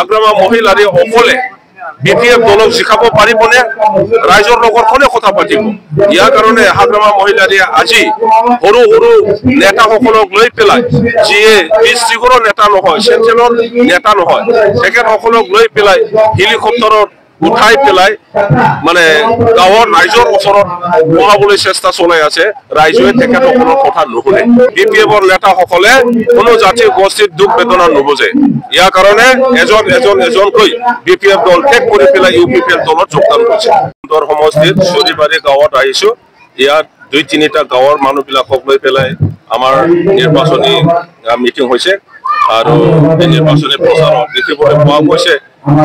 হাগ্ৰামা মহিলাৰে অকলে বিপিএফ দলক জিকাব পাৰিবনে ৰাইজৰ লগত কোনে কথা পাতিব ইয়াৰ কাৰণে হাগ্ৰামা মহিলাৰে আজি সৰু সৰু নেতাসকলক লৈ পেলাই যিয়ে ডিষ্ট্ৰিক্টৰ নেতা নহয় চেণ্ট্ৰেলৰ নেতা নহয় তেখেতসকলক লৈ পেলাই হেলিকপ্টাৰত উঠাই পেলাই মানে গাঁৱৰ ৰাইজৰ ওচৰত বহাবলৈ চেষ্টা চলাই আছে ৰাইজে তেখেতসকলৰ কথা নুশুনে বিপিএফৰ নেতাসকলে কোনো জাতি গোষ্ঠীৰ দুখ বেদনা নুবুজে ইয়াৰ কাৰণে এজনকৈ বিপিএফ দল ত্যাগ কৰি পেলাই ইউপিপিএল দলত যোগদান কৰিছে সমষ্টিত চৰিবাৰী গাঁৱত আহিছো ইয়াত 2-3টা গাঁৱৰ মানুহবিলাকক লৈ পেলাই আমাৰ নিৰ্বাচনী মিটিং হৈছে আৰু এই নিৰ্বাচনী প্ৰচাৰত দেখিবলৈ পোৱা গৈছে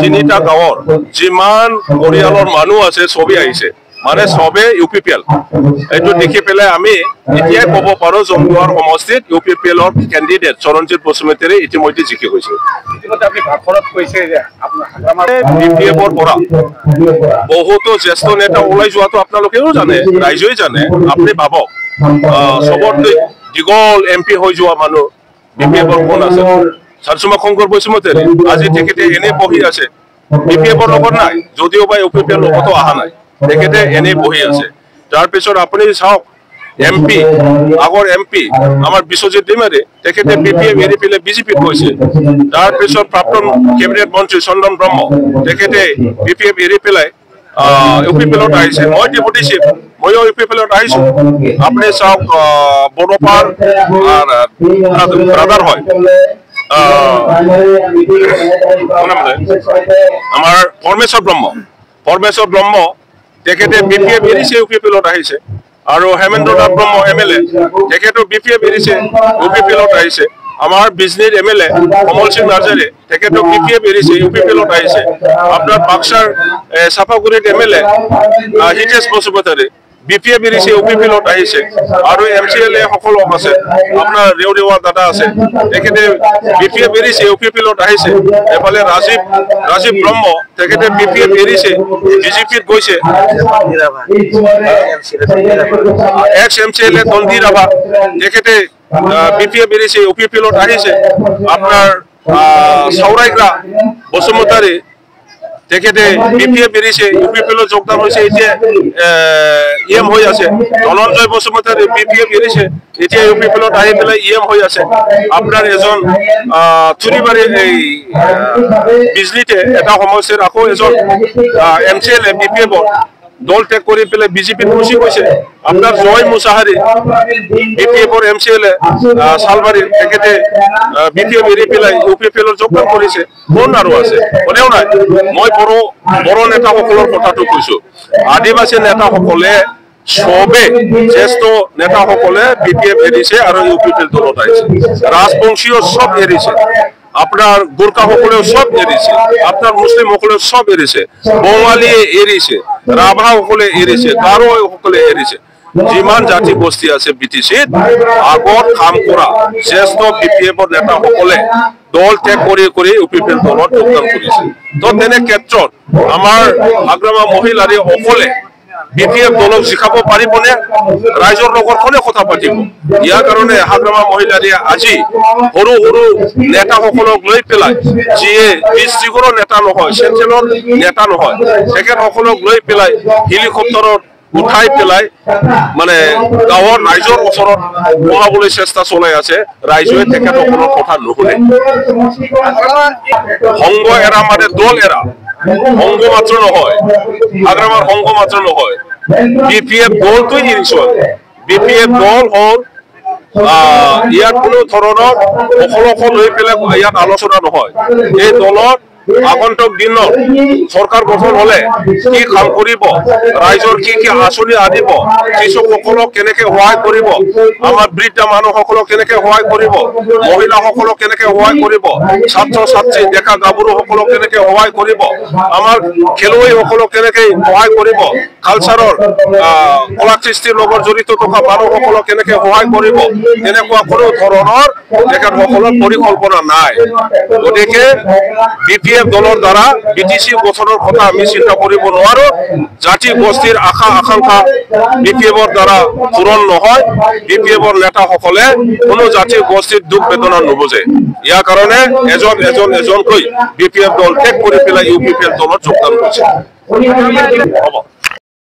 3টা গাঁৱৰ যিমান পৰিয়ালৰ মানুহ আছে সবে আহিছে মানে সবে ইউপিপিএল এইটো দেখি পেলাই আমি এতিয়াই ক'ব পাৰো জম্মুৱাৰ সমষ্টিত ইউপিপিএলৰ কেণ্ডিডেট চৰণজিৎ বসুমতাৰী ইতিমধ্যে জিকি গৈছে আপনি ভাষণত কৈছে যে আপোনাৰ বিপিএফৰ পৰা বহুতো জ্যেষ্ঠ নেতা ওলাই যোৱাটো আপোনালোকেও জানে ৰাইজেই জানে আপুনি ভাবক সবতকৈ দীঘল এমপি হৈ যোৱা মানুহ বিপিএফৰ কোন আছে চাৰচুমা শংকৰ বসুমতাৰী আজি তেখেতে এনে বহি আছে বিপিএফৰ লগত নাই যদিও বা ইউপিপিএল লগতো অহা নাই তেখেতে এনে বহি আছে তাৰপিছত আপুনি চাওক এমপি আগৰ এমপি আমাৰ বিশ্বজিৎ ডিমাৰী তেখেতে বিপিএফ এৰি পেলাই বিজেপিত গৈছে তাৰপিছত প্ৰাক্তন কেবিনেট মন্ত্ৰী চন্দন ব্ৰহ্ম তেখেতে বিপিএফ এৰি পেলাই ইউপিপিএলত আহিছে মই ডিপুটি চিফ ময়ো ইউপিপিএলত আহিছো আপুনি চাওক বড়োপাৰ ব্ৰাদাৰ হয় আমাৰ পৰমেশ্বৰ ব্ৰহ্ম তেখেতে বিপিএফ এৰিছে ইউপিপিএলত আহিছে আৰু হেমেন্দ্ৰ নাথ ব্ৰহ্ম এমএলএ তেখেতো বিপিএফ এৰিছে ইউপিপিএলত আহিছে আমাৰ বিজনীৰ এমএলএ কমল সিং নাৰ্জাৰী তেখেতো বিপিএফ এৰিছে ইউপিপিএলত আহিছে আপোনাৰ বাক্সাৰ চাপাগুৰিত এমএলএ হিতেশ বসুমতাৰী বিপিএফ এৰিছে ইউপিপিএলত আহিছে আৰু এমচিএলএ সকলো আছে আপোনাৰ ৰেওৰেৱা দাদা আছে তেখেতে বিপিএফ এৰিছে ইউপিপিএলত আহিছে এফালে ৰাজীৱ ব্ৰহ্ম তেখেতে বিপিএফ এৰিছে বিজেপিত গৈছে এক্স এমচিএলএ তন্দি ৰাভা তেখেতে বিপিএফ এৰিছে ইউপিপিএলত আহিছে আপোনাৰ চাউৰাইগ্ৰা বসুমতাৰী তেখেতে বিপিএফ এৰিছে ইউপিপিএলত যোগদান হৈছে এতিয়া ইএম হৈ আছে ধনঞ্জয় বসুমতাৰী বিপিএফ এৰিছে এতিয়া ইউপিপিএলত আহি পেলাই ইএম হৈ আছে আপোনাৰ এজন চুৰিবাৰী এই বিজলীতে এটা সমস্যাৰ আকৌ এজন এমচিএলএ বিপিএফৰ দল ত্যাগ কৰি পেলাই বিজেপিত গুচি গৈছে আপোনাৰ জয় মুছাহাৰী বিপিএফৰ এমচিএলএ চালবাৰী তেখেতে বিপিএফ এৰি পেলাই ইউপিপিএলত যোগদান কৰিছে কোন আৰু আছে কোনেও নাই মই বড়ো নেতাসকলৰ কথাটো কৈছো আদিবাসী নেতাসকলে সবে জ্যেষ্ঠ নেতাসকলে বিপিএফ এৰিছে আৰু ইউপিপিএল দলত আহিছে ৰাজবংশীয় সব এৰিছে আপনার গোর্খা সকলেও সব এরিছে আপনার মুসলিম সকলেও সব এরিছে বঙালীয়ে এরিছে রাভা সকলে এরিছে গারো সকলে এরিছে যিমান জাতি গোষ্ঠী আছে বিটিসিত আগত কাম করা শ্রেষ্ঠ বিপিএফৰ নেতা সকলে দল ত্যাগ কৰি ইউপিপিএল দলত যোগদান কৰিছে তো তেনে ক্ষেত্ৰত আমাৰ হাগ্ৰামা মহিলাৰে অকলে বিপিএফ দলক জিকাব পাৰিবনে ৰাইজৰ লগত কোনে কথা পাতিব ইয়াৰ কাৰণে হাগ্ৰামা মহিলাৰে আজি সৰু সৰু নেতাসকলক লৈ পেলাই যিয়ে ডিষ্ট্ৰিক্টৰ নেতা নহয় চেণ্ট্ৰেলৰ নেতা নহয় তেখেতসকলক লৈ পেলাই হেলিকপ্টাৰত উঠাই পেলাই মানে গাঁৱৰ ৰাইজৰ ওচৰত বহাবলৈ চেষ্টা চলাই আছে ৰাইজে তেখেতসকলৰ কথা নুশুনে সংগ এৰা মানে দল এৰা সংগ মাত্ৰ নহয় হাগ্ৰামাৰ সংগ মাত্ৰ নহয় বিপিএফ দলটো এৰিছো বিপিএফ দল হ'ল ইয়াত কোনো ধৰণৰ অকল লৈ পেলাই ইয়াত আলোচনা নহয় এই দলত আগন্তুক দিনত সরকার গঠন হলে কি কাম কৰিব ৰাইজৰ কি আঁচনি আনিব কৃষকসকলক কেনেকে সহায় কৰিব আমাৰ বৃদ্ধ মানুহসকলক কেনেকে সহায় কৰিব মহিলাসকলক কেনেকে সহায় কৰিব ছাত্ৰ ছাত্ৰী ডেকা গাভৰুসকলক কেনেকে সহায় কৰিব আমাৰ খেলুৱৈসকলক কেনেকে সহায় কৰিব কালচাৰৰ কলা সৃষ্টিৰ লগত জড়িত থকা মানুহসকলক কেনেকে সহায় কৰিব তেনেকুৱা কোনো ধৰণৰ তেখেতসকলৰ পৰিকল্পনা নাই গতিকে বিপিএফ এফ দলৰ দ্বাৰা বিটিচি গঠনৰ কথা আমি চিন্তা কৰিব নোৱাৰো। জাতি গোষ্ঠীৰ আশা আকাংক্ষা BPF-ৰ দ্বাৰা পূৰণ নহয়। BPF-ৰ নেতাসকলে কোনো জাতি গোষ্ঠীৰ দুখ বেদনা নুবুজে। ইয়াৰ কাৰণে এজনকৈ BPF দল ত্যাগ কৰি পেলাই UPPL দলত যোগদান কৰিছে। হ'ব।